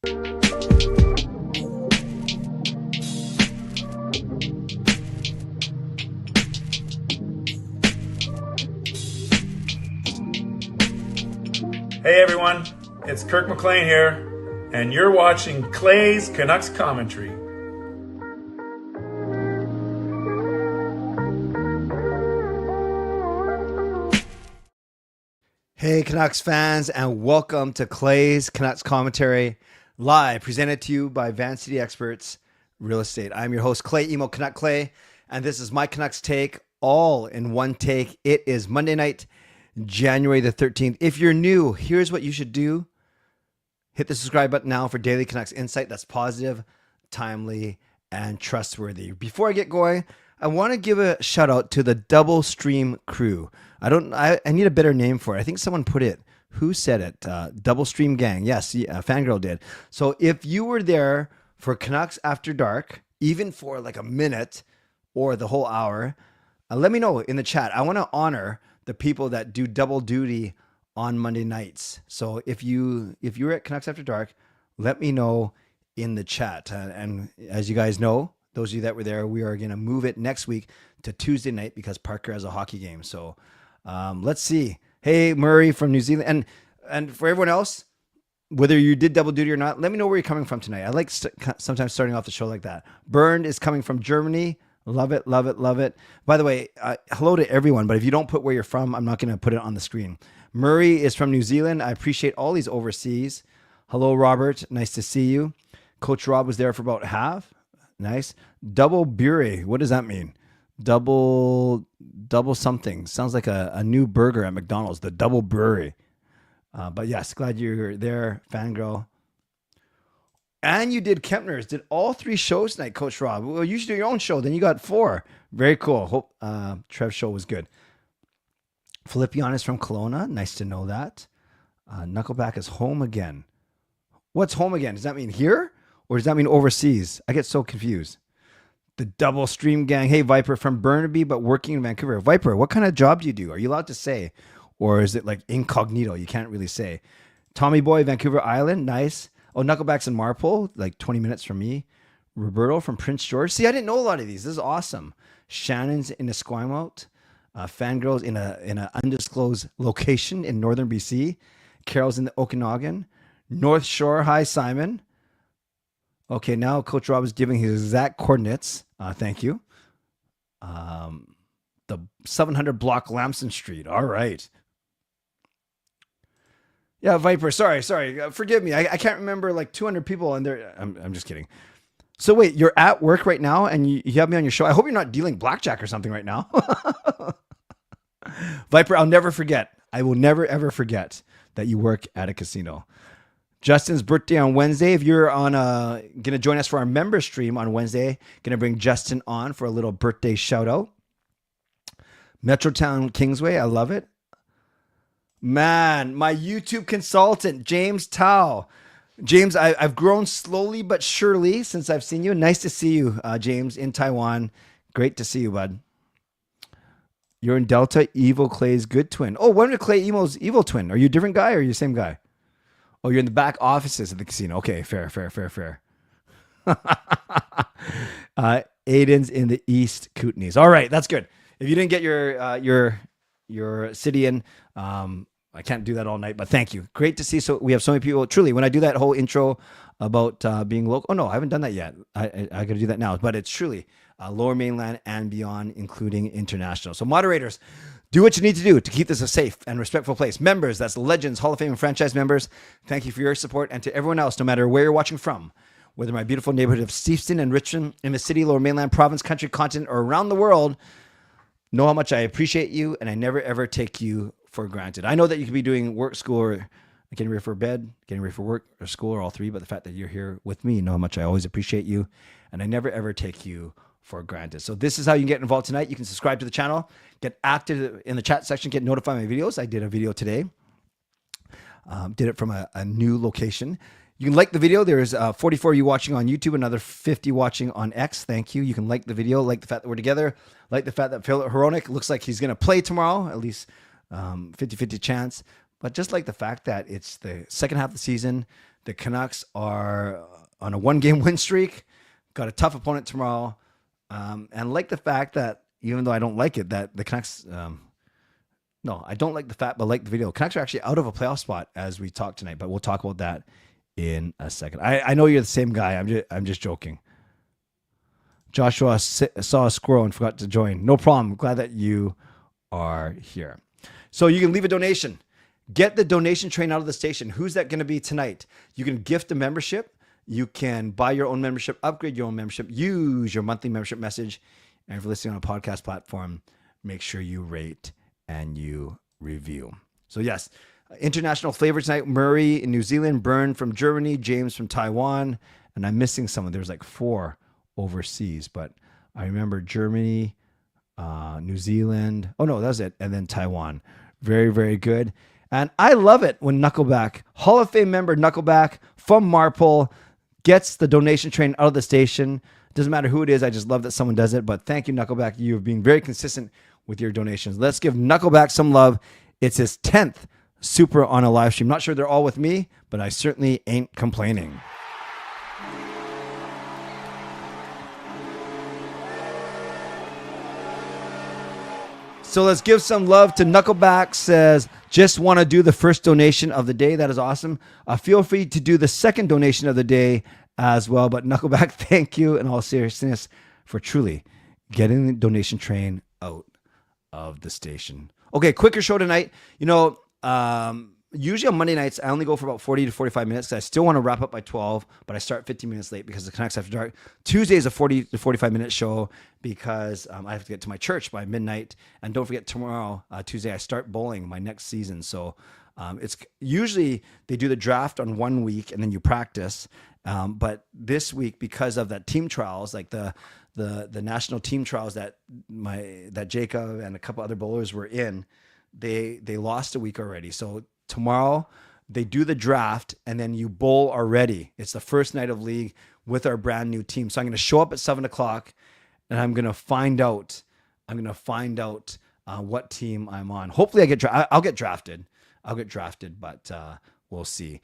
Hey everyone, it's Kirk McLean here, and you're watching Clay's Canucks Commentary. Hey Canucks fans, and welcome to Clay's Canucks Commentary, live presented to you by Van City Experts Real Estate. I'm your host, Clay Emo Canuck Clay, and this is my Canucks take, all in one take. It is Monday night, January the 13th. If you're new, here's what you should do. Hit the subscribe button now for daily Canucks insight that's positive, timely, and trustworthy. Before I get going, I want to give a shout out to the Double Stream Crew. I need a better name for it. I think someone put it. Who said it? Double Stream Gang. Yes, Fangirl did. So if you were there for Canucks After Dark, even for like a minute or the whole hour, let me know in the chat. I want to honor the people that do double duty on Monday nights. So if you're at Canucks After Dark, let me know in the chat. And as you guys know, those of you that were there, we are going to move it next week to Tuesday night because Parker has a hockey game. So let's see. Hey, Murray from New Zealand. And for everyone else, whether you did double duty or not, let me know where you're coming from tonight. I like sometimes starting off the show like that. Bernd is coming from Germany. Love it, love it, love it. By the way, hello to everyone, but if you don't put where you're from, I'm not going to put it on the screen. Murray is from New Zealand. I appreciate all these overseas. Hello, Robert. Nice to see you. Coach Rob was there for about half. Nice. Double Bure. What does that mean? Double something. Sounds like a new burger at McDonald's, the Double Brewery. But yes, glad you're there, Fangirl. And you did Kempner's. Did all 3 shows tonight, Coach Rob. Well, you should do your own show. Then you got 4. Very cool. Hope Trev's show was good. Filip is from Kelowna. Nice to know that. Knuckleback is home again. What's home again? Does that mean here? Or does that mean overseas? I get so confused. The Double Stream Gang. Hey, Viper from Burnaby, but working in Vancouver. Viper, what kind of job do you do? Are you allowed to say? Or is it like incognito? You can't really say. Tommy Boy, Vancouver Island. Nice. Oh, Knuckleback's in Marpole, like 20 minutes from me. Roberto from Prince George. See, I didn't know a lot of these. This is awesome. Shannon's in Esquimalt. Fangirl's in an undisclosed location in northern BC. Carol's in the Okanagan. North Shore. Hi, Simon. Okay, now Coach Rob is giving his exact coordinates. Thank you. The 700 block Lamson Street. All right. Yeah, Viper. Sorry. Forgive me. I can't remember like 200 people in there. I'm just kidding. So wait, you're at work right now and you have me on your show. I hope you're not dealing blackjack or something right now. Viper, I'll never forget. I will never, ever forget that you work at a casino. Justin's birthday on Wednesday. If you're going to join us for our member stream on Wednesday, going to bring Justin on for a little birthday shout out. Metrotown Kingsway. I love it. Man, my YouTube consultant, James Tao. James, I've grown slowly but surely since I've seen you. Nice to see you, James, in Taiwan. Great to see you, bud. You're in Delta, Evil Clay's good twin. Oh, one of Clay Emo's evil twin. Are you a different guy or are you the same guy? Oh, you're in the back offices of the casino. Okay, fair. Aiden's in the East Kootenays. All right, that's good. If you didn't get your city in, I can't do that all night, but thank you. Great to see. So we have so many people. Truly, when I do that whole intro about being local, oh no, I haven't done that yet. I got to do that now. But it's truly Lower Mainland and beyond, including international. So moderators, do what you need to do to keep this a safe and respectful place. Members, that's Legends, Hall of Fame, and franchise members, thank you for your support. And to everyone else, no matter where you're watching from, whether my beautiful neighborhood of Steveston and Richmond, in the city, Lower Mainland, province, country, continent, or around the world, know how much I appreciate you, and I never, ever take you for granted. I know that you could be doing work, school, or getting ready for bed, getting ready for work, or school, or all 3, but the fact that you're here with me, you know how much I always appreciate you, and I never, ever take you for granted. So this is how you can get involved tonight. You can subscribe to the channel, get active in the chat section, get notified of my videos. I did a video today. Did it from a new location. You can like the video. There's 44 of you watching on YouTube, another 50 watching on X. Thank you. You can like the video, like the fact that we're together, like the fact that Filip Hronek looks like he's going to play tomorrow, at least 50-50 chance. But just like the fact that it's the second half of the season, The Canucks are on a 1-game win streak, got a tough opponent tomorrow, and like the fact that, even though I don't like it, that the Canucks, no, I don't like the fact, but like the video, Canucks are actually out of a playoff spot as we talk tonight, but we'll talk about that in a second. I know you're the same guy. I'm just joking. Joshua saw a squirrel and forgot to join. No problem. Glad that you are here. So you can leave a donation. Get the donation train out of the station. Who's that going to be tonight? You can gift a membership. You can buy your own membership, upgrade your own membership, use your monthly membership message. And if you're listening on a podcast platform, make sure you rate and you review. So yes, international flavor tonight. Murray in New Zealand, Byrne from Germany, James from Taiwan, and I'm missing someone. There's like 4 overseas, but I remember Germany, New Zealand. Oh no, that's it. And then Taiwan. Very, very good. And I love it when Knuckleback, Hall of Fame member Knuckleback from Marple, gets the donation train out of the station. Doesn't matter who it is. I just love that someone does it. But thank you, Knuckleback. You've been very consistent with your donations. Let's give Knuckleback some love. It's his 10th super on a live stream. Not sure they're all with me, but I certainly ain't complaining. So let's give some love to Knuckleback. Says, just want to do the first donation of the day. That is awesome. Feel free to do the second donation of the day as well. But Knuckleback, thank you in all seriousness for truly getting the donation train out of the station. Okay, quicker show tonight. Usually on Monday nights, I only go for about 40 to 45 minutes. I still want to wrap up by 12, but I start 15 minutes late because the Canucks After Dark. Tuesday is a 40 to 45 minute show because I have to get to my church by midnight. And don't forget tomorrow, Tuesday, I start bowling my next season. So it's usually they do the draft on 1 week and then you practice. But this week, because of that team trials, like the national team trials that Jacob and a couple other bowlers were in, they lost a week already. So tomorrow they do the draft and then you bowl already. It's the first night of league with our brand new team. So I'm going to show up at 7:00 and I'm going to find out. What team I'm on. Hopefully I'll get drafted. But we'll see.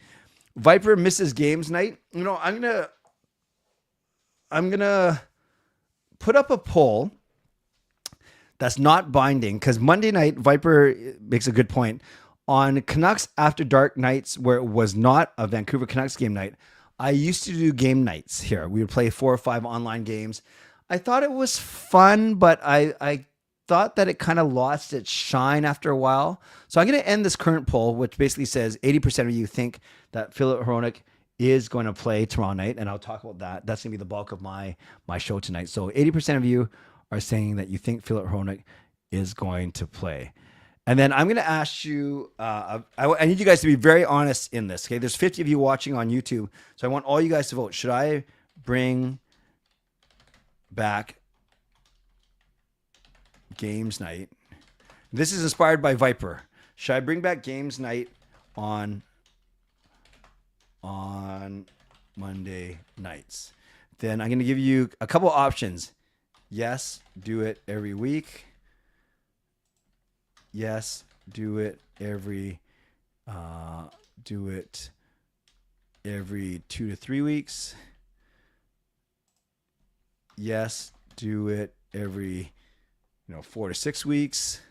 Viper misses games night. I'm gonna put up a poll that's not binding because Monday night, Viper makes a good point. On Canucks After Dark nights where it was not a Vancouver Canucks game night, I used to do game nights here. We would play 4 or 5 online games. I thought it was fun, but I thought that it kind of lost its shine after a while. So I'm going to end this current poll, which basically says 80% of you think that Filip Hronek is going to play tomorrow night, and I'll talk about that. That's going to be the bulk of my show tonight. So 80% of you are saying that you think Filip Hronek is going to play. And then I'm going to ask you, I need you guys to be very honest in this, okay? There's 50 of you watching on YouTube, so I want all you guys to vote. Should I bring back games night? This is inspired by Viper. Should I bring back games night on Monday nights? Then I'm going to give you a couple options. Yes, do it every week. Yes, do it every 2 to 3 weeks. Yes, do it every 4 to 6 weeks.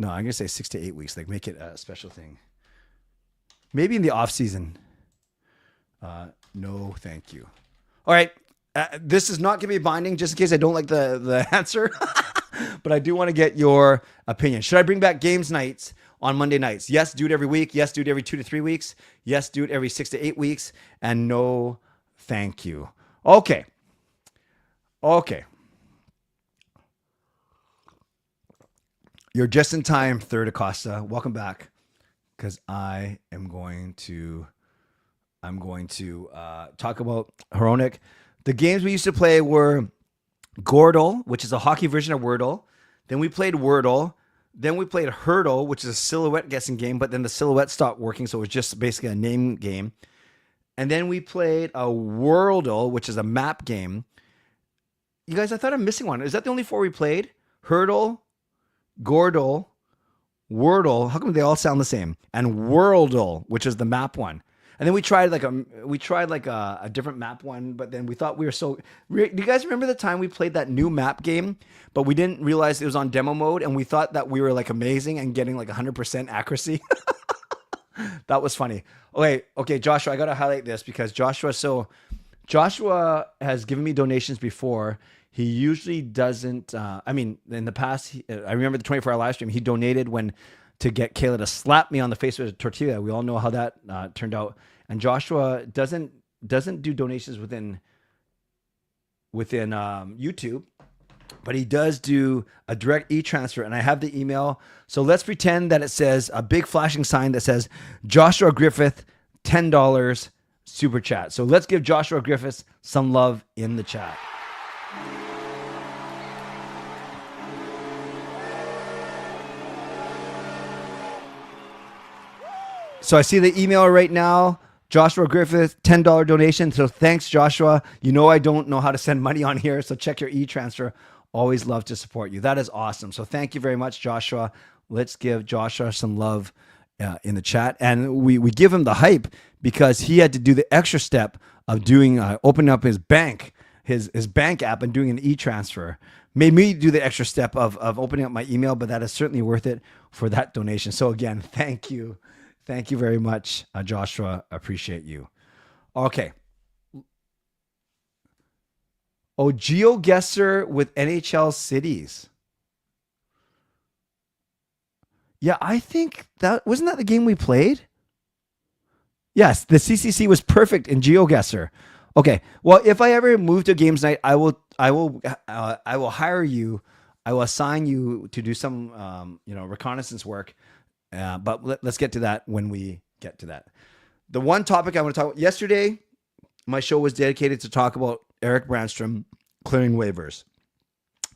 No, I'm going to say 6 to 8 weeks. Like, make it a special thing. Maybe in the off season. No, thank you. All right. This is not going to be binding just in case I don't like the answer. But I do want to get your opinion. Should I bring back games nights on Monday nights? Yes, do it every week. Yes, do it every 2 to 3 weeks. Yes, do it every 6 to 8 weeks. And no, thank you. Okay. You're just in time, Third Acosta. Welcome back, because I'm going to talk about Hronek. The games we used to play were Gordle, which is a hockey version of Wordle. Then we played Wordle. Then we played Hurdle, which is a silhouette guessing game, but then the silhouette stopped working, so it was just basically a name game. And then we played a Worldle, which is a map game. You guys, I thought I'm missing one. Is that the only 4 we played? Hurdle, Gordle, Wordle. How come they all sound the same? And Worldle, which is the map one. And then we tried like a different map one, but then we thought we were so. Do you guys remember the time we played that new map game, but we didn't realize it was on demo mode, and we thought that we were like amazing and getting like 100% accuracy. That was funny. Okay, Joshua, I gotta highlight this because Joshua has given me donations before. He usually doesn't. In the past, I remember the 24-hour live stream. He donated to get Kayla to slap me on the face with a tortilla. We all know how that turned out. And Joshua doesn't do donations within YouTube, but he does do a direct e-transfer. And I have the email. So let's pretend that it says a big flashing sign that says Joshua Griffith, $10 super chat. So let's give Joshua Griffith some love in the chat. So I see the email right now, Joshua Griffith, $10 donation. So thanks, Joshua. You know I don't know how to send money on here, so check your e-transfer. Always love to support you. That is awesome. So thank you very much, Joshua. Let's give Joshua some love in the chat. And we give him the hype because he had to do the extra step of doing opening up his bank app and doing an e-transfer. Made me do the extra step of opening up my email, but that is certainly worth it for that donation. So again, thank you. Thank you very much, Joshua. Appreciate you. Okay. Oh, GeoGuessr with NHL cities. Yeah, I think wasn't that the game we played? Yes, the CCC was perfect in GeoGuessr. Okay. Well, if I ever move to games night, I will hire you. I will assign you to do some reconnaissance work. But let's get to that when we get to that. The one topic I want to talk about, yesterday, my show was dedicated to talk about Erik Brannstrom clearing waivers.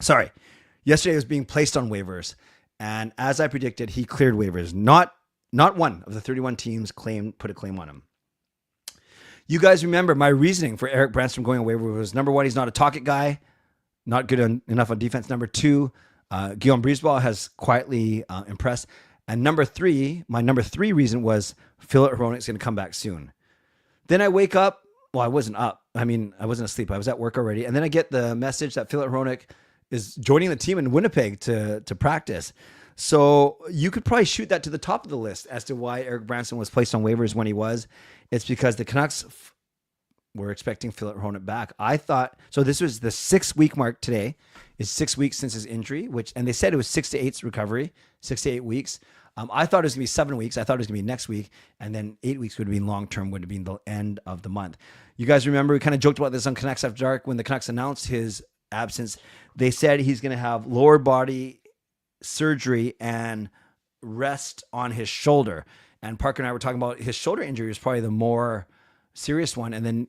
Sorry, yesterday it was being placed on waivers. And as I predicted, he cleared waivers. Not one of the 31 teams put a claim on him. You guys remember my reasoning for Erik Brannstrom going on waivers was, number one, he's not a target guy, not good enough on defense. Number two, Guillaume Brisebois has quietly impressed. And my number three reason was Filip Hronek's going to come back soon. Then I wake up. Well, I wasn't up. I wasn't asleep. I was at work already. And then I get the message that Filip Hronek is joining the team in Winnipeg to practice. So you could probably shoot that to the top of the list as to why Erik Brannstrom was placed on waivers when he was. It's because the Canucks were expecting Filip Hronek back. I thought, so this was the 6-week mark today. It's 6 weeks since his injury, and they said it was 6 to 8 recovery, 6 to 8 weeks. I thought it was going to be 7 weeks. I thought it was going to be next week. And then 8 weeks would have been long-term, would have been the end of the month. You guys remember, we kind of joked about this on Canucks After Dark when the Canucks announced his absence. They said he's going to have lower body surgery and rest on his shoulder. And Parker and I were talking about his shoulder injury was probably the more serious one. And then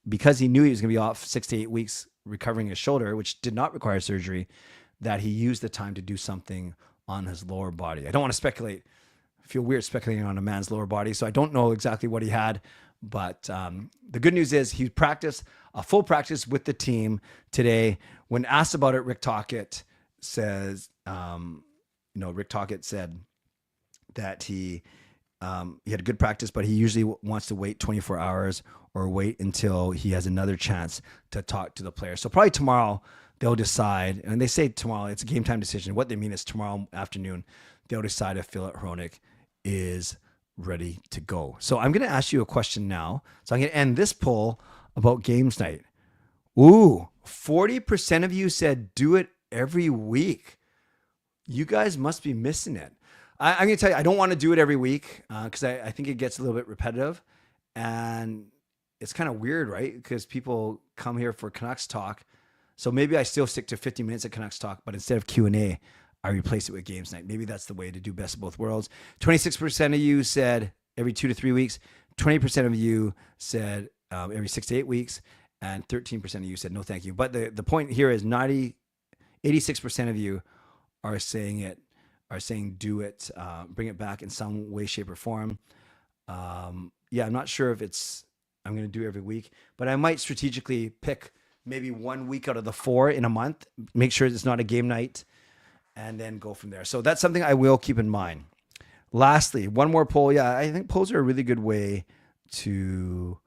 because he knew he was going to be off 6 to 8 weeks recovering his shoulder, which did not require surgery, that he used the time to do something on his lower body. I don't want to speculate. I feel weird speculating on a man's lower body, so I don't know exactly what he had. But the good news is he practiced a full practice with the team today. When asked about it, Rick Tocchet says, Rick Tocchet said that he had a good practice, but he usually wants to wait 24 hours or wait until he has another chance to talk to the player. So probably tomorrow they'll decide, and they say tomorrow, it's a game time decision. What they mean is tomorrow afternoon, they'll decide if Filip Hronek is ready to go. So I'm going to ask you a question now. So I'm going to end this poll about games night. Ooh, 40% of you said do it every week. You guys must be missing it. I'm going to tell you, I don't want to do it every week because I think it gets a little bit repetitive. And it's kind of weird, right? Because people come here for Canucks talk. So maybe I still stick to 50 minutes of Canucks talk, but instead of Q&A, I replace it with games night. Maybe that's the way to do best of both worlds. 26% of you said every 2 to 3 weeks. 20% of you said every 6 to 8 weeks. And 13% of you said no, thank you. But the point here is 86% of you are saying do it, bring it back in some way, shape, or form. I'm not sure if I'm going to do every week, but I might strategically pick maybe 1 week out of the 4 in a month, make sure it's not a game night, and then go from there. So that's something I will keep in mind. Lastly, one more poll. Yeah, I think polls are a really good way to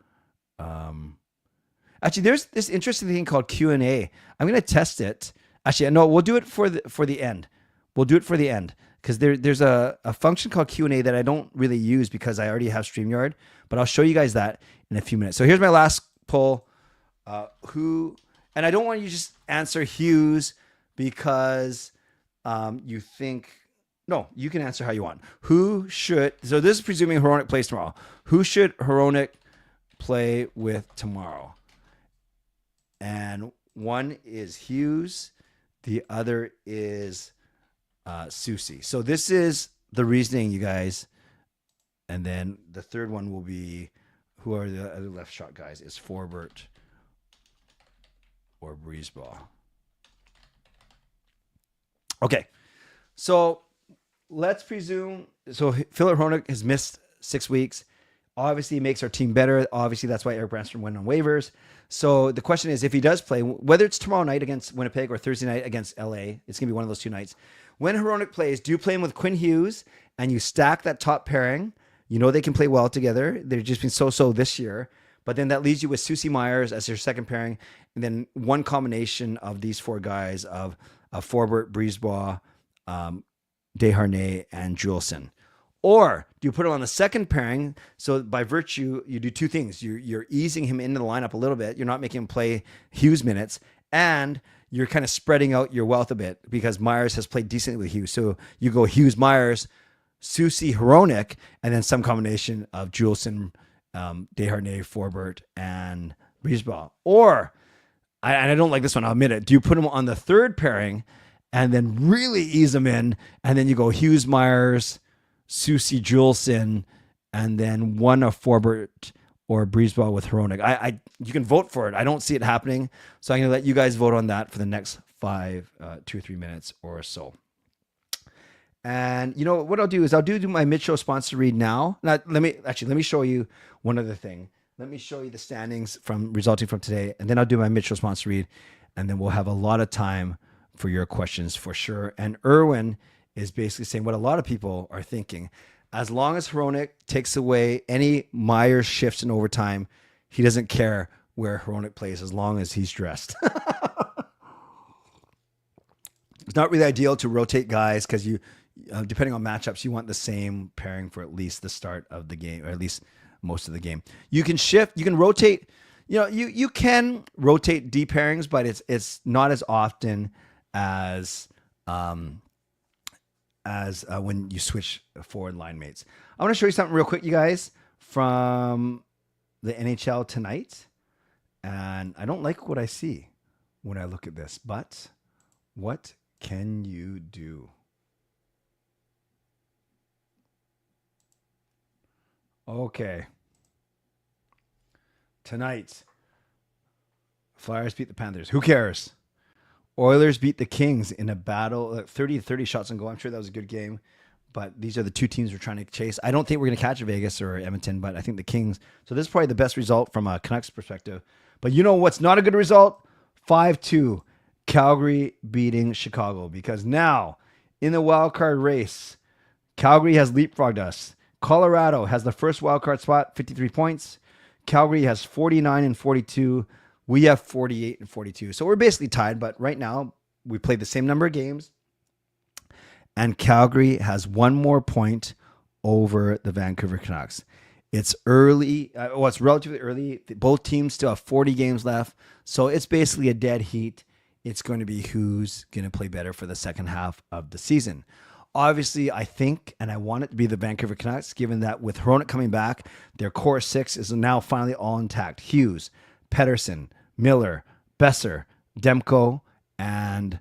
actually, there's this interesting thing called Q&A. I'm going to test it. Actually, no, we'll do it for the end. We'll do it for the end because there's a function called Q&A that I don't really use because I already have StreamYard, but I'll show you guys that in a few minutes. So here's my last poll. And I don't want you to just answer Hughes because you think, no, you can answer how you want. So this is presuming Hronek plays tomorrow. Who should Hronek play with tomorrow? And one is Hughes. The other is Susie. So this is the reasoning, you guys. And then the third one will be, who are the other left shot guys? Is Forbert or Breezeball. Okay. So let's presume, so Filip Hronek has missed 6 weeks. Obviously, he makes our team better. Obviously, that's why Eric BRANNSTROM went on waivers. So the question is, if he does play, whether it's tomorrow night against Winnipeg or Thursday night against LA, it's going to be one of those 2 nights. When Hronek plays, do you play him with Quinn Hughes and you stack that top pairing? You know they can play well together. They've just been so-so this year. But then that leaves you with Susie Myers as your second pairing. And then one combination of these 4 guys of Forbert, Breezeball, Desharnais, and Juleson. Or do you put him on the second pairing? So by virtue, you do 2 things. You're easing him into the lineup a little bit. You're not making him play Hughes minutes. And you're kind of spreading out your wealth a bit because Myers has played decently with Hughes. So you go Hughes, Myers, Susie, Hronek, and then some combination of Juleson, Desharnais, Forbert, and Breezeball. Or, and I don't like this one, I'll admit it, do you put him on the third pairing and then really ease him in, and then you go Hughes, Myers, Susie, Juleson, and then one of Forbert or Breezeball with Hronek. You can vote for it. I don't see it happening, so I'm going to let you guys vote on that for the next 2 or 3 minutes or so. And you know what I'll do is I'll do my mid-show sponsor read now. Now let me show you one other thing. Let me show you the standings resulting from today, and then I'll do my mid-show sponsor read, and then we'll have a lot of time for your questions for sure. And Erwin is basically saying what a lot of people are thinking. As long as Hronek takes away any Myers shifts in overtime, he doesn't care where Hronek plays as long as he's dressed. It's not really ideal to rotate guys because you, depending on matchups, you want the same pairing for at least the start of the game, or at least most of the game. You can shift, you can rotate. You know, you can rotate D pairings, but it's not as often as when you switch forward line mates. I want to show you something real quick, you guys, from the NHL tonight. And I don't like what I see when I look at this, but what can you do? Okay. Tonight, Flyers beat the Panthers. Who cares? Oilers beat the Kings in a battle, 30-30 shots on goal. I'm sure that was a good game, but these are the 2 teams we're trying to chase. I don't think we're going to catch Vegas or Edmonton, but I think the Kings. So this is probably the best result from a Canucks perspective. But you know what's not a good result? 5-2, Calgary beating Chicago, because now in the wild card race, Calgary has leapfrogged us. Colorado has the first wild card spot, 53 points. Calgary has 49 and 42. We have 48 and 42. So we're basically tied, but right now we played the same number of games, and Calgary has 1 more point over the Vancouver Canucks. It's early. It's relatively early. Both teams still have 40 games left, so it's basically a dead heat. It's going to be who's going to play better for the second half of the season. Obviously, I think, and I want it to be the Vancouver Canucks, given that with Hronek coming back, their core 6 is now finally all intact. Hughes, Pettersson, Miller, Besser, Demko, and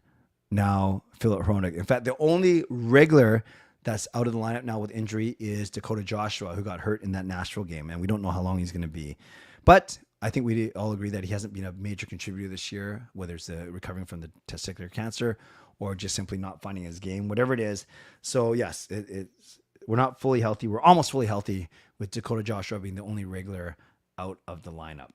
now Filip Hronek. In fact, the only regular that's out of the lineup now with injury is Dakota Joshua, who got hurt in that Nashville game, and we don't know how long he's going to be. But I think we all agree that he hasn't been a major contributor this year, whether it's recovering from the testicular cancer or just simply not finding his game, whatever it is. So yes, we're not fully healthy. We're almost fully healthy with Dakota Joshua being the only regular out of the lineup.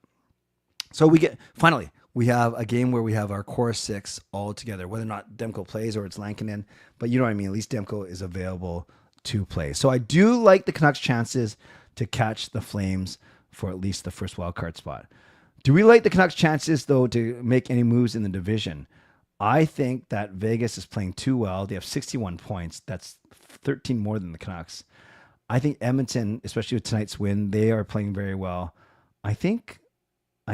So we have a game where we have our core 6 all together, whether or not Demko plays or it's Lankinen, but you know what I mean? At least Demko is available to play. So I do like the Canucks' chances to catch the Flames for at least the first wild card spot. Do we like the Canucks' chances, though, to make any moves in the division? I think that Vegas is playing too well. They have 61 points. That's 13 more than the Canucks. I think Edmonton, especially with tonight's win, they are playing very well. I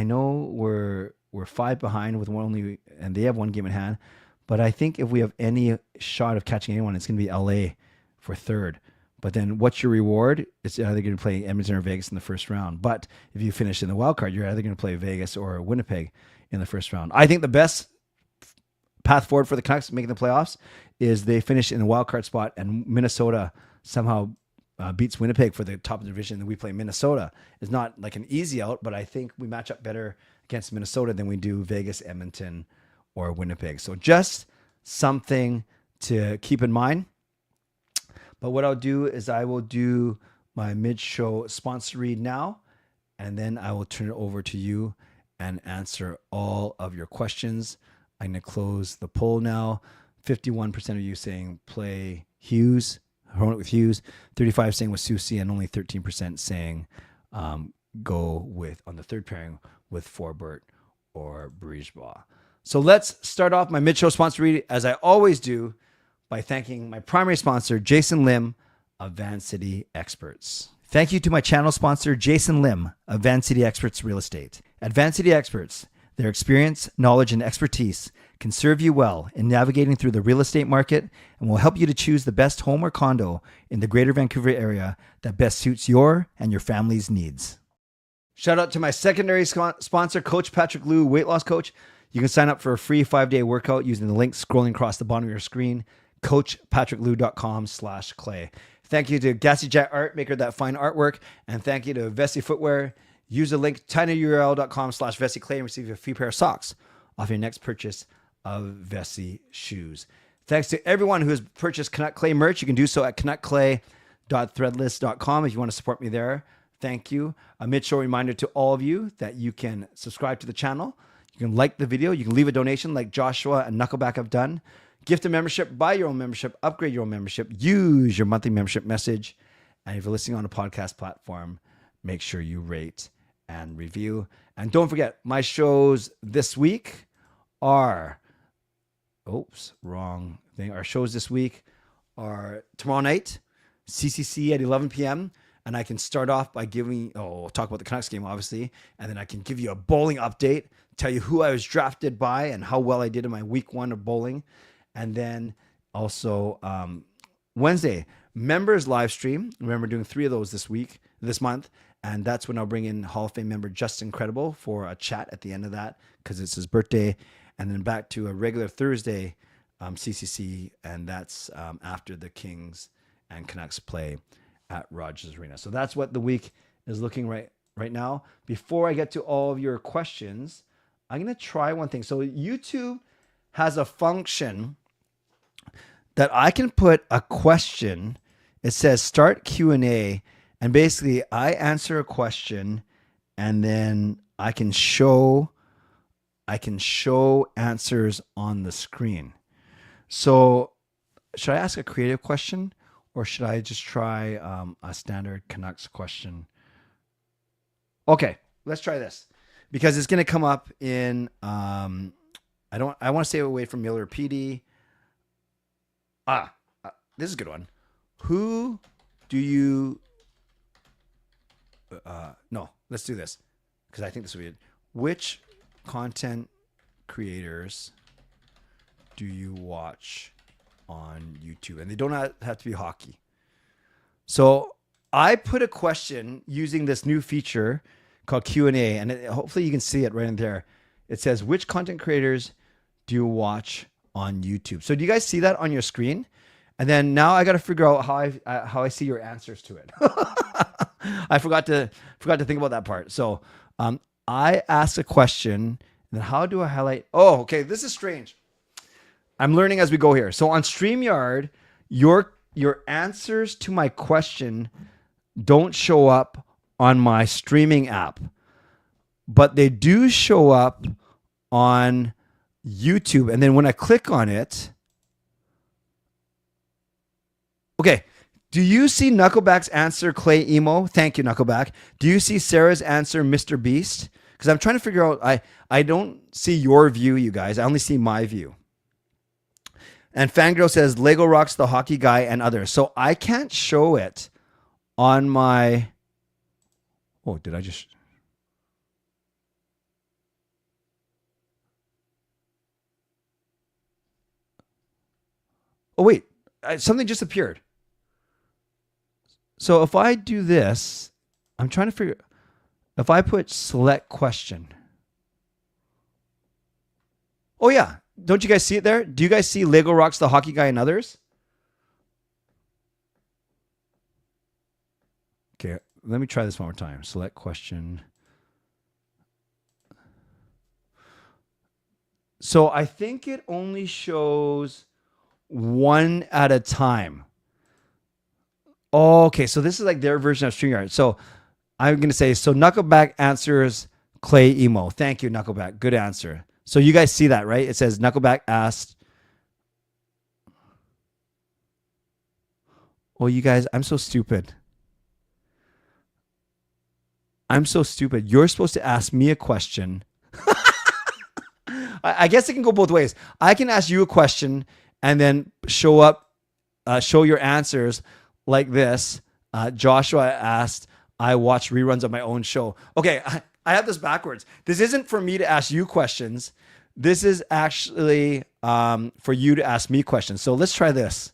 know we're 5 behind with one only, and they have one game in hand. But I think if we have any shot of catching anyone, it's going to be LA for third. But then what's your reward? It's either going to play Edmonton or Vegas in the first round. But if you finish in the wild card, you're either going to play Vegas or Winnipeg in the first round. I think the best path forward for the Canucks making the playoffs is they finish in the wild card spot and Minnesota somehow beats Winnipeg for the top of the division, and we play Minnesota. It's not like an easy out, but I think we match up better against Minnesota than we do Vegas, Edmonton, or Winnipeg. So just something to keep in mind. But what I'll do is I will do my mid-show sponsor read now, and then I will turn it over to you and answer all of your questions. I'm going to close the poll now. 51% of you saying play Hughes, Hronek with Hughes, 35% saying with Susie, and only 13% saying go with on the third pairing with Forbert or Brisebois. So let's start off my mid-show sponsor read, as I always do, by thanking my primary sponsor, Jason Lim of Van City Experts. Thank you to my channel sponsor, Jason Lim of Van City Experts Real Estate. At Van City Experts, their experience, knowledge, and expertise can serve you well in navigating through the real estate market and will help you to choose the best home or condo in the Greater Vancouver area that best suits your and your family's needs. Shout out to my secondary sponsor, Coach Patrick Liu, weight loss coach. You can sign up for a free 5-day workout using the link scrolling across the bottom of your screen, coachpatrickliu.com/clay. Thank you to Gassy Jet Art, maker of that fine artwork. And thank you to Vessi Footwear. Use the link tinyurl.com/VessiClay and receive a free pair of socks off your next purchase of Vessi shoes. Thanks to everyone who has purchased Canuck Clay merch. You can do so at canuckclay.threadless.com if you want to support me there. Thank you. A mid-show reminder to all of you that you can subscribe to the channel. You can like the video. You can leave a donation like Joshua and Knuckleback have done. Gift a membership, buy your own membership, upgrade your own membership, use your monthly membership message. And if you're listening on a podcast platform, make sure you rate and review. And don't forget, my shows this week are, wrong thing. Our shows this week are tomorrow night, CCC at 11 p.m. And I can start off by we'll talk about the Canucks game, obviously. And then I can give you a bowling update, tell you who I was drafted by and how well I did in my week 1 of bowling. And then also Wednesday, members live stream. Remember, doing 3 of those this month. And that's when I'll bring in Hall of Fame member Justin Credible for a chat at the end of that because it's his birthday. And then back to a regular Thursday CCC. And that's after the Kings and Canucks play at Rogers Arena. So that's what the week is looking right now. Before I get to all of your questions, I'm going to try one thing. So YouTube has a function that I can put a question. It says start Q&A, and basically I answer a question and then I can show answers on the screen. So should I ask a creative question or should I just try a standard Canucks question? Okay, let's try this because it's going to come up in I want to stay away from Miller PD. This is a good one. Who do you... no, let's do this because I think this will be it. Which content creators do you watch on YouTube? And they don't have to be hockey. So I put a question using this new feature called Q&A, and hopefully you can see it right in there. It says, which content creators do you watch on YouTube? So do you guys see that on your screen? And then now I got to figure out how I see your answers to it. I forgot to think about that part. So I asked a question, and then how do I highlight? Oh, okay. This is strange. I'm learning as we go here. So on StreamYard, your answers to my question don't show up on my streaming app, but they do show up on YouTube. And then when I click on it, okay, Do you see Knuckleback's answer, Clay Emo? Thank you, Knuckleback. Do you see Sarah's answer, Mr. Beast? Because I'm trying to figure out, I don't see your view, you guys. I only see my view. And Fangirl says, Lego Rocks, the hockey guy, and others. So I can't show it on my... Oh, did I just... Oh, wait. Something just appeared. So if I do this, I'm trying to figure... If I put select question... Oh, yeah. Don't you guys see it there? Do you guys see Lego Rocks, the hockey guy, and others? Okay, let me try this one more time. Select question. So I think it only shows one at a time. Oh, okay, so this is like their version of StreamYard. So I'm going to say, so Knuckleback answers Clay Emo. Thank you, Knuckleback. Good answer. So you guys see that, right? It says Knuckleback asked. Oh, you guys, I'm so stupid. I'm so stupid. You're supposed to ask me a question. I guess it can go both ways. I can ask you a question and then show your answers like this. Joshua asked, I watch reruns of my own show. Okay, I have this backwards. This isn't for me to ask you questions. This is actually for you to ask me questions. So let's try this.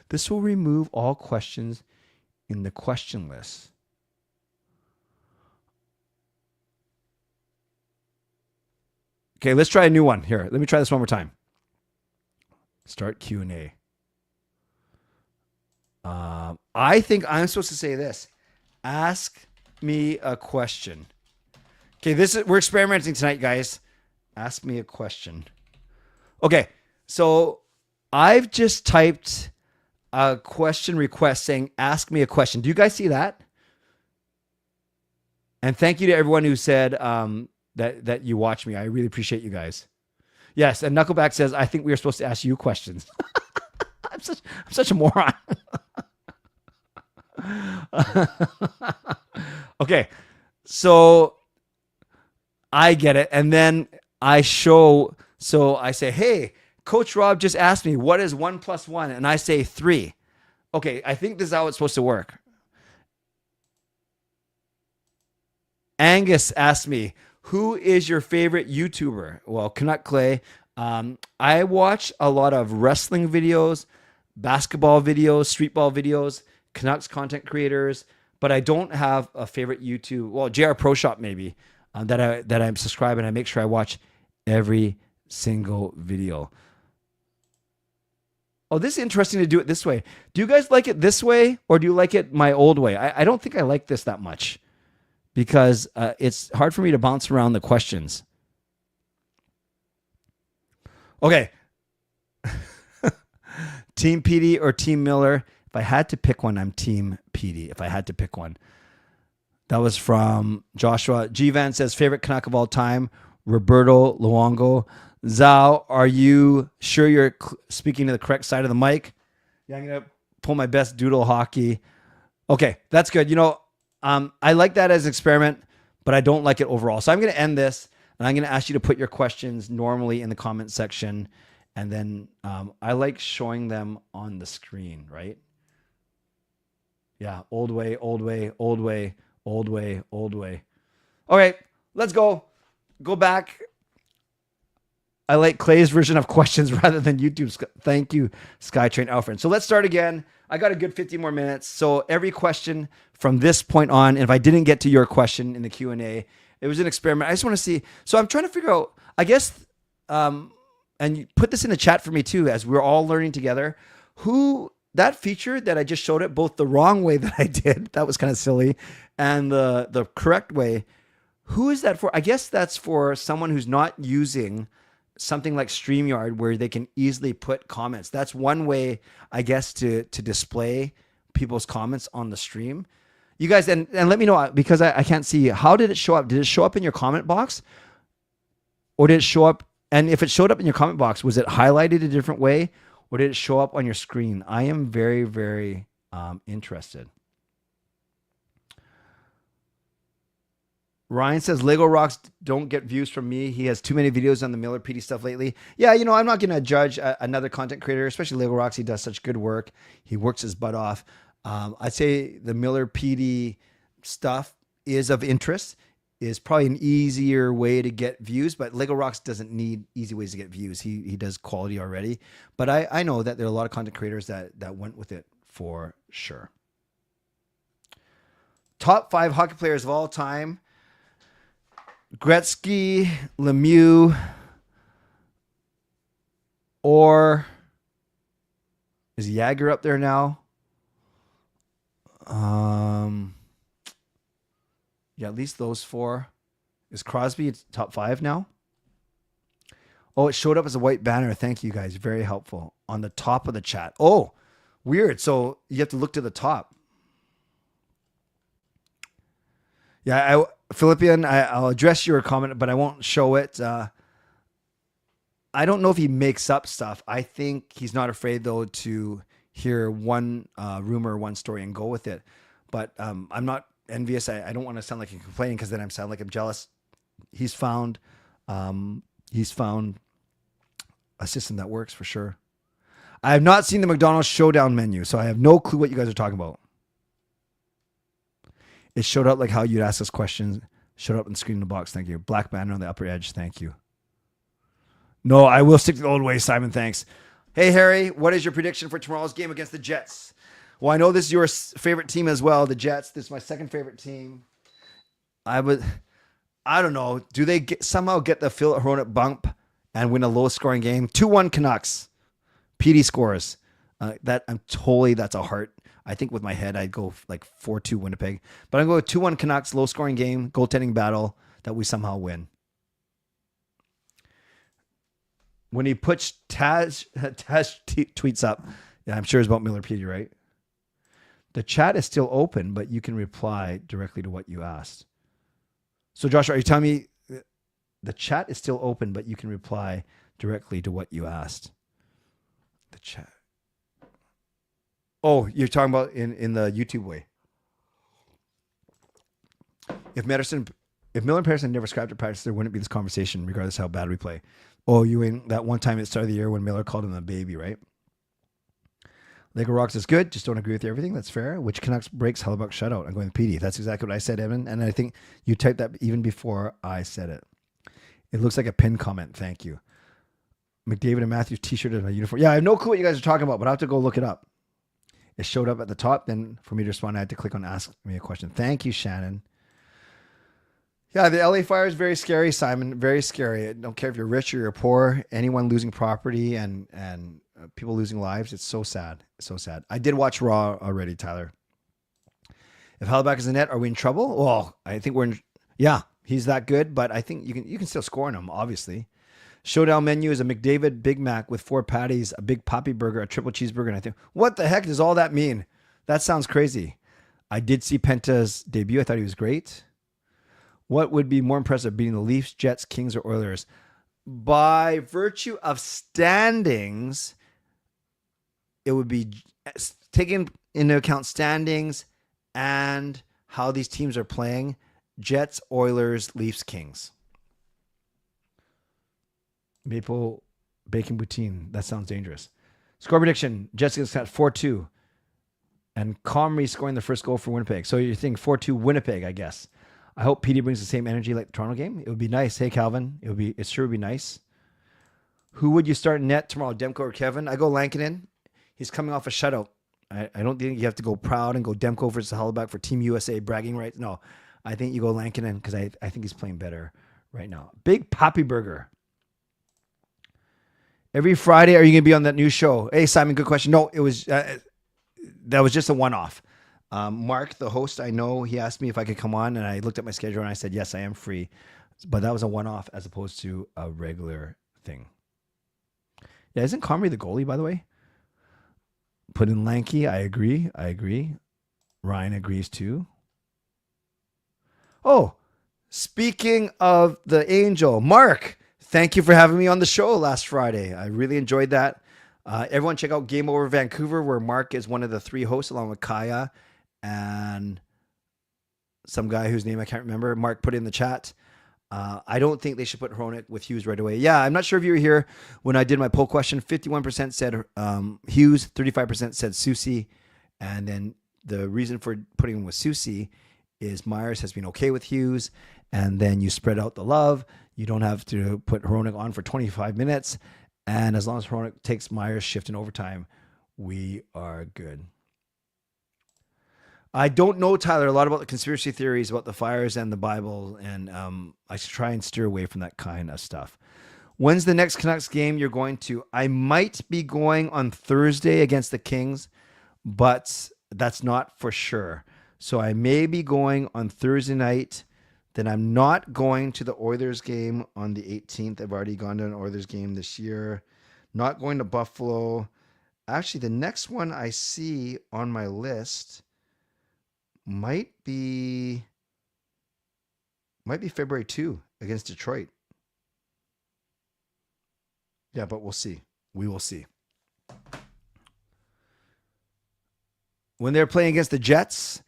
This will remove all questions in the question list. Okay, let's try a new one. Here, let me try this one more time. Start Q&A. I think I'm supposed to say this. Ask me a question. Okay, we're experimenting tonight, guys. Ask me a question. Okay, so I've just typed a question request saying, ask me a question. Do you guys see that? And thank you to everyone who said that you watch me. I really appreciate you guys. Yes, and Knuckleback says, I think we are supposed to ask you questions. I'm such a moron. Okay, so I get it. And then I say, hey, Coach Rob just asked me, what is 1 + 1? And I say 3. Okay, I think this is how it's supposed to work. Angus asked me, who is your favorite YouTuber? Well, Canuck Clay. I watch a lot of wrestling videos, basketball videos, streetball videos, Canucks content creators, but I don't have a favorite YouTube. Well, JR Pro Shop maybe that I'm subscribed and I make sure I watch every single video. Oh, this is interesting to do it this way. Do you guys like it this way or do you like it my old way? I don't think I like this that much because it's hard for me to bounce around the questions. Okay. Team PD or Team Miller? If I had to pick one, I'm Team PD. If I had to pick one. That was from Joshua. G-Van says, favorite Canuck of all time, Roberto Luongo. Zhao, are you sure you're speaking to the correct side of the mic? Yeah, I'm going to pull my best doodle hockey. Okay, that's good. You know, I like that as an experiment, but I don't like it overall. So I'm going to end this, and I'm going to ask you to put your questions normally in the comment section. And then I like showing them on the screen, right? Yeah, old way, old way, old way, old way, old way. All right, let's go. Go back. I like Clay's version of questions rather than YouTube's. Thank you, Skytrain Alfred. So let's start again. I got a good 50 more minutes. So every question from this point on, and if I didn't get to your question in the Q&A, it was an experiment. I just want to see. So I'm trying to figure out, I guess, and you put this in the chat for me too, as we're all learning together, that feature that I just showed it, both the wrong way that I did, that was kind of silly, and the correct way, who is that for? I guess that's for someone who's not using something like StreamYard where they can easily put comments. That's one way, I guess, to display people's comments on the stream. You guys, and let me know, because I can't see, how did it show up? Did it show up in your comment box? Or did it show up, and if it showed up in your comment box, was it highlighted a different way? or did it show up on your screen? I am very, very interested. Ryan says Lego Rocks don't get views from me. He has too many videos on the Miller PD stuff lately. Yeah, I'm not going to judge another content creator, especially Lego Rocks. He does such good work. He works his butt off. I'd say the Miller PD stuff is of interest, is probably an easier way to get views, but Lego Rocks doesn't need easy ways to get views. He does quality already. But I know that there are a lot of content creators that went with it for sure. Top 5 hockey players of all time. Gretzky, Lemieux, or is Jagger up there now? Yeah, at least those 4. Is Crosby top 5 now? Oh, it showed up as a white banner. Thank you guys. Very helpful. On the top of the chat. Oh, weird. So you have to look to the top. Yeah, Philippian, I'll address your comment, but I won't show it. I don't know if he makes up stuff. I think he's not afraid, though, to hear one rumor, one story, and go with it. But I'm not envious. I don't want to sound like I'm complaining, because then I sound like I'm jealous. He's found a system that works for sure. I have not seen the McDonald's Showdown menu, so I have no clue what you guys are talking about. It showed up like how you'd ask us questions. Showed up on the screen in the box. Thank you. Black banner on the upper edge. Thank you. No, I will stick to the old way, Simon. Thanks. Hey, Harry, what is your prediction for tomorrow's game against the Jets? Well, I know this is your favorite team as well, the Jets. This is my second favorite team. I don't know. Do they somehow get the Filip Hronek bump and win a low-scoring game? 2-1 Canucks. PD scores. That's a heart. I think with my head, I'd go like 4-2 Winnipeg. But I'm going with 2-1 Canucks, low-scoring game, goaltending battle that we somehow win. When he puts Taj tweets up, yeah, I'm sure it's about Miller PD, right? The chat is still open, but you can reply directly to what you asked. So, Josh, are you telling me the chat is still open, but you can reply directly to what you asked? The chat. Oh, you're talking about in the YouTube way. If Miller and Patterson never scrapped at practice, there wouldn't be this conversation, regardless of how bad we play. Oh, you mean that one time at the start of the year when Miller called him a baby, right? Lego Rocks is good. Just don't agree with everything. That's fair. Which Canucks breaks Hellebuyck shutout? I'm going with PD. That's exactly what I said, Evan. And I think you typed that even before I said it. It looks like a pinned comment. Thank you. McDavid and Matthews t-shirt and a uniform. Yeah, I have no clue what you guys are talking about, but I have to go look it up. It showed up at the top. Then for me to respond, I had to click on ask me a question. Thank you, Shannon. Yeah, the LA fire is very scary, Simon. Very scary. I don't care if you're rich or you're poor. Anyone losing property and people losing lives. It's so sad. It's so sad. I did watch Raw already, Tyler. If Hellebuyck is in net, are we in trouble? Well, I think we're in. Yeah, he's that good, but I think you can still score on him, obviously. Showdown menu is a McDavid Big Mac with 4 patties, a big poppy burger, a triple cheeseburger, and I think, what the heck does all that mean? That sounds crazy. I did see Penta's debut. I thought he was great. What would be more impressive, beating the Leafs, Jets, Kings, or Oilers? By virtue of standings, it would be taking into account standings and how these teams are playing. Jets, Oilers, Leafs, Kings. Maple Bacon Poutine. That sounds dangerous. Score prediction. Jets got 4-2. And Comrie scoring the first goal for Winnipeg. So you're thinking 4-2 Winnipeg, I guess. I hope PD brings the same energy like the Toronto game. It would be nice. Hey, Calvin. It sure would be nice. Who would you start in net tomorrow, Demko or Kevin? I go Lankinen. He's coming off a shutout. I don't think you have to go proud and go Demko versus Hellebuyck for Team USA bragging rights. No, I think you go Lankinen because I think he's playing better right now. Big Poppy Burger. Every Friday, are you going to be on that new show? Hey, Simon, good question. No, it was that was just a one-off. Mark, the host, I know, he asked me if I could come on, and I looked at my schedule, and I said, yes, I am free. But that was a one-off as opposed to a regular thing. Yeah, isn't Comrie the goalie, by the way? Put in Lanky. I agree. Ryan agrees, too. Oh, speaking of the Angel, Mark, thank you for having me on the show last Friday. I really enjoyed that. Everyone check out Game Over Vancouver, where Mark is one of the 3 hosts, along with Kaya and some guy whose name I can't remember. Mark put in the chat. I don't think they should put Hronek with Hughes right away. Yeah, I'm not sure if you were here when I did my poll question. 51% said Hughes, 35% said Susie. And then the reason for putting him with Susie is Myers has been okay with Hughes. And then you spread out the love. You don't have to put Hronek on for 25 minutes. And as long as Hronek takes Myers' shift in overtime, we are good. I don't know, Tyler, a lot about the conspiracy theories about the fires and the Bible, and I should try and steer away from that kind of stuff. When's the next Canucks game you're going to? I might be going on Thursday against the Kings, but that's not for sure. So I may be going on Thursday night. Then I'm not going to the Oilers game on the 18th. I've already gone to an Oilers game this year. Not going to Buffalo. Actually, the next one I see on my list might be February 2 against Detroit. Yeah, but we'll see. We will see. When they're playing against the Jets,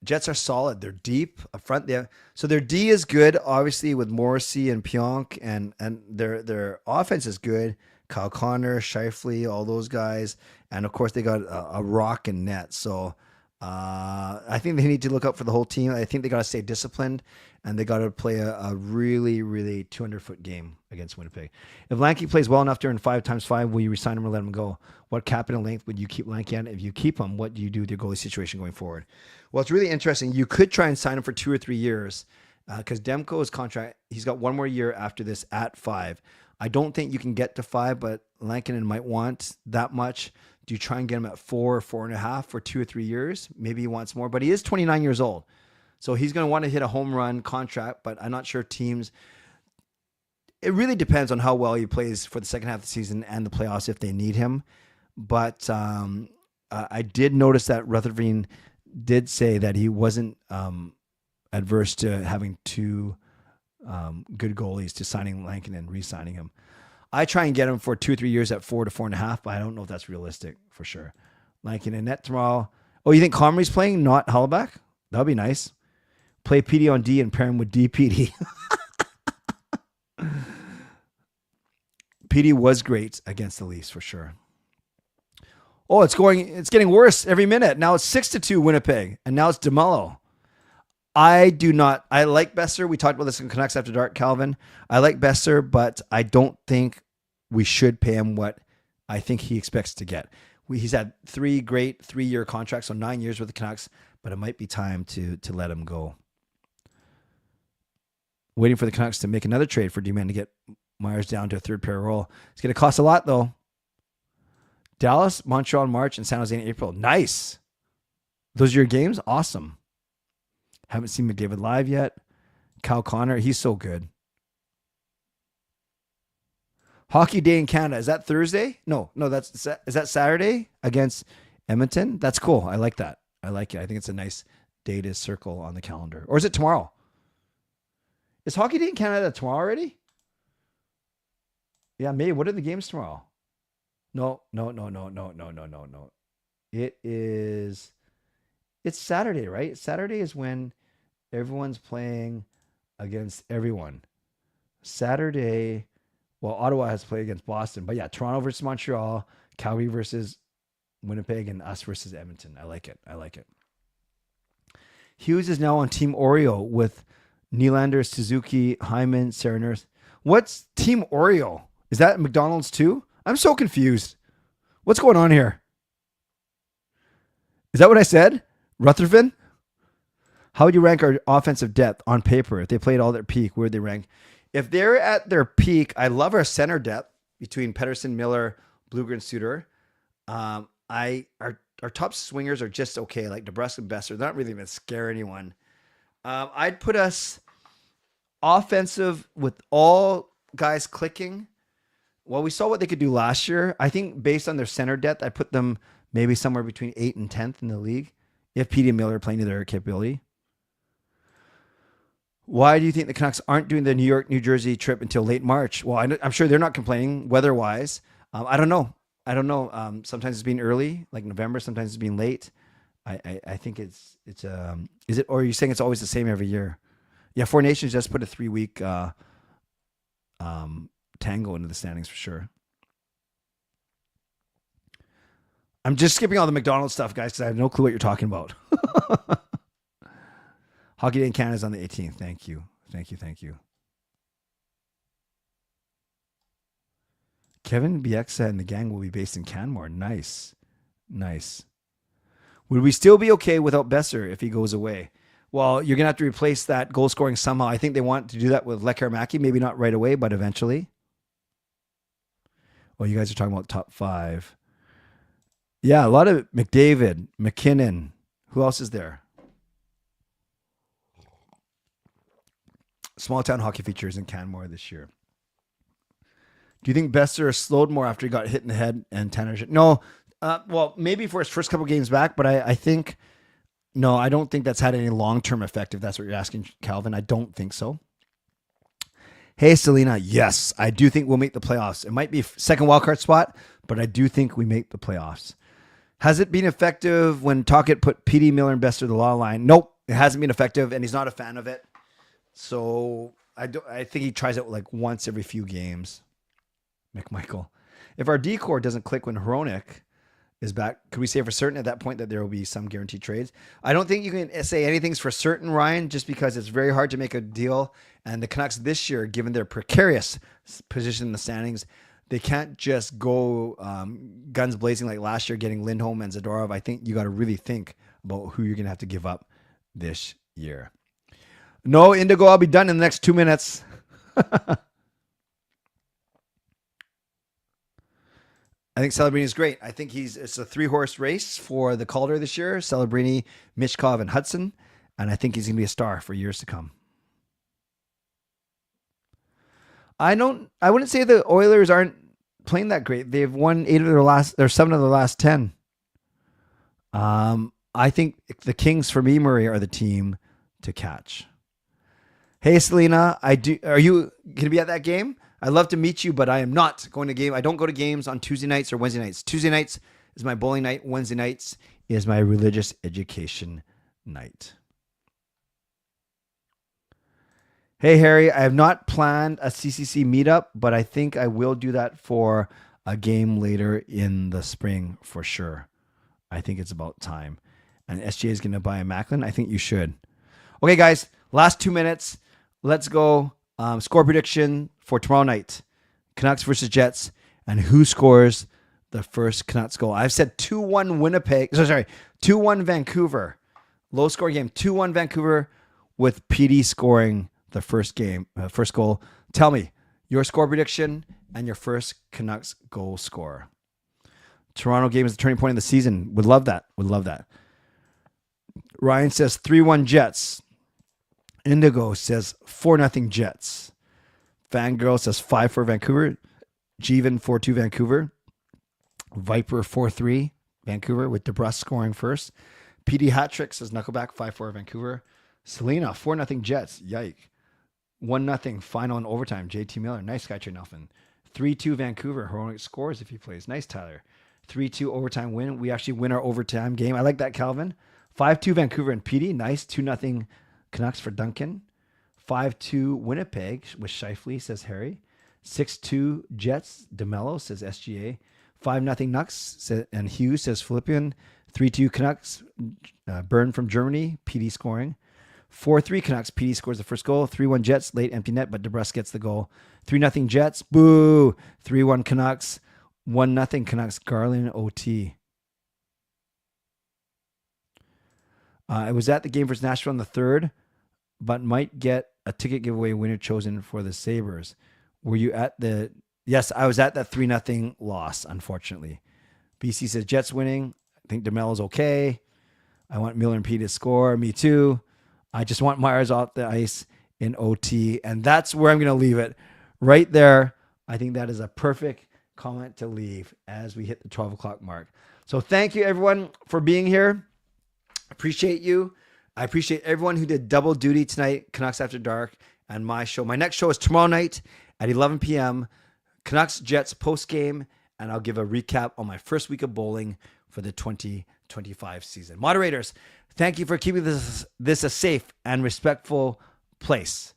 Jets are solid. They're deep up front. So their D is good, obviously, with Morrissey and Pionk, and their offense is good. Kyle Connor, Scheifele, all those guys, and of course they got a rock and net. So I think they need to look out for the whole team. I think they got to stay disciplined, and they got to play a really, really 200-foot game against Winnipeg. If Lanky plays well enough during 5x5, will you resign him or let him go? What cap and length would you keep Lanky on? If you keep him, what do you do with your goalie situation going forward? Well, it's really interesting. You could try and sign him for 2 or 3 years because Demko's contract, he's got 1 more year after this at 5. I don't think you can get to 5, but Lankinen might want that much. Do you try and get him at 4 or 4.5 for 2 or 3 years? Maybe he wants more, but he is 29 years old. So he's going to want to hit a home run contract, but I'm not sure teams. It really depends on how well he plays for the second half of the season and the playoffs if they need him. But I did notice that Rutherford did say that he wasn't adverse to having 2 good goalies, to signing Lankinen and re-signing him. I try and get him for 2 or 3 years at 4 to 4.5, but I don't know if that's realistic for sure. Lankinen net tomorrow. Oh, you think Comrie's playing, not Hollaback? That would be nice. Play PD on D and pair him with DPD. PD was great against the Leafs for sure. Oh, it's getting worse every minute. Now it's 6-2 Winnipeg, and now it's DeMello. I like Besser. We talked about this in Canucks After Dark, Calvin. I like Besser, but I don't think we should pay him what I think he expects to get. He's had 3 great 3-year contracts, so 9 years with the Canucks, but it might be time to let him go. Waiting for the Canucks to make another trade for D-Man to get Myers down to a 3rd pair role. It's going to cost a lot, though. Dallas, Montreal in March, and San Jose in April. Nice. Those are your games? Awesome. Haven't seen McDavid live yet. Kyle Connor, he's so good. Hockey Day in Canada. Is that Thursday? No, is that Saturday against Edmonton? That's cool. I like that. I like it. I think it's a nice day to circle on the calendar. Or is it tomorrow? Is Hockey Day in Canada tomorrow already? Yeah, maybe. What are the games tomorrow? No. It's Saturday, right? Saturday is when everyone's playing against everyone. Saturday, well, Ottawa has played against Boston, but yeah, Toronto versus Montreal, Calgary versus Winnipeg, and us versus Edmonton. I like it. Hughes is now on Team Oreo with Nylander, Suzuki, Hyman, Sarah Nurse. What's Team Oreo? Is that McDonald's too? I'm so confused. What's going on here? Is that what I said? Rutherford? How would you rank our offensive depth on paper? If they played all their peak, where would they rank? If they're at their peak, I love our center depth between Pettersson, Miller, Blueger, and Suter. Our top swingers are just okay, like DeBrusque and Besser. They're not really going to scare anyone. I'd put us offensive with all guys clicking. Well, we saw what they could do last year. I think based on their center depth, I'd put them maybe somewhere between 8th and 10th in the league if Petey and Miller are playing to their capability. Why do you think the Canucks aren't doing the New York, New Jersey trip until late March? Well, I'm sure they're not complaining weather-wise. I don't know. I don't know. Sometimes it's been early, like November. Sometimes it's been late. I think it's is it, or are you saying it's always the same every year? Yeah, Four Nations just put a 3-week tango into the standings for sure. I'm just skipping all the McDonald's stuff, guys, because I have no clue what you're talking about. Hockey Day in Canada is on the 18th. Thank you. Kevin Bieksa and the gang will be based in Canmore. Nice. Would we still be okay without Besser if he goes away? Well, you're going to have to replace that goal scoring somehow. I think they want to do that with Lekkerimäki. Maybe not right away, but eventually. Well, you guys are talking about top 5. Yeah, a lot of McDavid, McKinnon. Who else is there? Small town hockey features in Canmore this year. Do you think Besser slowed more after he got hit in the head and Tanner? No. Well, maybe for his first couple games back, but I think, no, I don't think that's had any long-term effect, if that's what you're asking, Calvin. I don't think so. Hey, Selena, yes, I do think we'll make the playoffs. It might be second wildcard spot, but I do think we make the playoffs. Has it been effective when Tocchet put PD, Miller, and Besser the law line? Nope, it hasn't been effective, and he's not a fan of it. So I think he tries it like once every few games. McMichael. If our D-core doesn't click when Hronek is back, could we say for certain at that point that there will be some guaranteed trades? I don't think you can say anything's for certain, Ryan, just because it's very hard to make a deal. And the Canucks this year, given their precarious position in the standings, they can't just go guns blazing like last year, getting Lindholm and Zadorov. I think you got to really think about who you're going to have to give up this year. No, Indigo, I'll be done in the next 2 minutes. I think Celebrini is great. I think it's a 3-horse race for the Calder this year. Celebrini, Michkov, and Hudson. And I think he's going to be a star for years to come. I wouldn't say the Oilers aren't playing that great. They've won 7 of their last 10. I think the Kings, for me, Murray, are the team to catch. Hey, Selena, are you going to be at that game? I'd love to meet you, but I am not going to game. I don't go to games on Tuesday nights or Wednesday nights. Tuesday nights is my bowling night. Wednesday nights is my religious education night. Hey, Harry, I have not planned a CCC meetup, but I think I will do that for a game later in the spring for sure. I think it's about time. And SGA is going to buy a Macklin. I think you should. Okay, guys, last 2 minutes. Let's go. Score prediction for tomorrow night. Canucks versus Jets. And who scores the first Canucks goal? I've said 2-1 Winnipeg. 2-1 Vancouver. Low score game. 2-1 Vancouver with PD scoring the first goal. Tell me your score prediction and your first Canucks goal scorer. Toronto game is the turning point of the season. Would love that. Ryan says 3-1 Jets. Indigo says 4-0 Jets. Fangirl says 5-4 Vancouver. Jeevan 4-2 Vancouver. Viper 4-3 Vancouver with DeBrusque scoring first. PD hat-trick says Knuckleback 5-4 Vancouver. Selena 4-0 Jets. Yike. 1-0 final in overtime. JT Miller. Nice guy, Nelson. 3-2 Vancouver. Hronek scores if he plays. Nice, Tyler. 3-2 overtime win. We actually win our overtime game. I like that, Calvin. 5-2 Vancouver and PD. Nice. 2-0 Canucks for Duncan. 5-2 Winnipeg with Scheifele, says Harry. 6-2 Jets. DeMello, says SGA. 5-0 Nucks and Hughes, says Philippian. 3-2 Canucks. Byrne from Germany. PD scoring. 4-3 Canucks. PD scores the first goal. 3-1 Jets. Late empty net, but DeBrusque gets the goal. 3-0 Jets. Boo. 3-1 Canucks. 1-0 Canucks. Garland OT. I was at the game versus Nashville on the 3rd, but might get a ticket giveaway winner chosen for the Sabres. Were you at the... Yes, I was at that 3-0 loss, unfortunately. BC says Jets winning. I think DeMello's okay. I want Miller and P to score. Me too. I just want Myers off the ice in OT. And that's where I'm going to leave it. Right there. I think that is a perfect comment to leave as we hit the 12 o'clock mark. So thank you, everyone, for being here. Appreciate you. I appreciate everyone who did double duty tonight, Canucks After Dark, and my show. My next show is tomorrow night at 11 p.m. Canucks Jets post game and I'll give a recap on my first week of bowling for the 2025 season. Moderators, thank you for keeping this a safe and respectful place.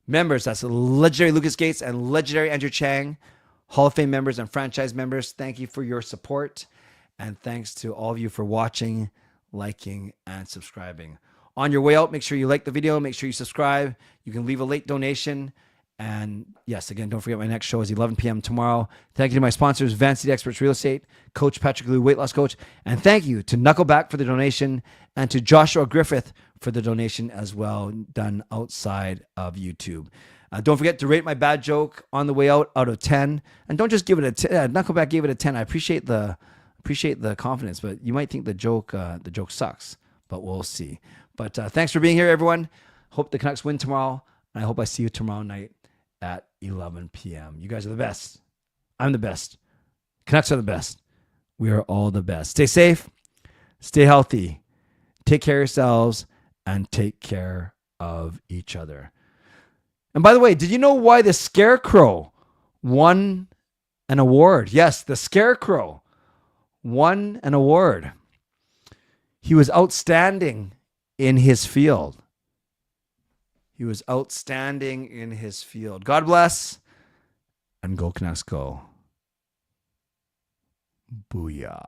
Members, that's legendary Lucas Gates and legendary Andrew Chang, Hall of Fame members and franchise members, thank you for your support. And thanks to all of you for watching, liking, and subscribing. On your way out, make sure you like the video. Make sure you subscribe. You can leave a late donation. And yes, again, don't forget my next show is 11 p.m. tomorrow. Thank you to my sponsors, Van City Experts Real Estate, Coach Patrick Liu, Weight Loss Coach. And thank you to Knuckleback for the donation and to Joshua Griffith for the donation as well, done outside of YouTube. Don't forget to rate my bad joke on the way out of 10. And don't just give it a 10. Knuckleback gave it a 10. I appreciate the confidence, but you might think the joke sucks, but we'll see. But thanks for being here, everyone. Hope the Canucks win tomorrow, and I hope I see you tomorrow night at 11 p.m. You guys are the best. I'm the best. Canucks are the best. We are all the best. Stay safe, stay healthy, take care of yourselves, and take care of each other. And by the way, did you know why the Scarecrow won an award? Yes, the Scarecrow won an award. He was outstanding in his field. He was outstanding in his field. God bless, and go Canucks go. Booyah.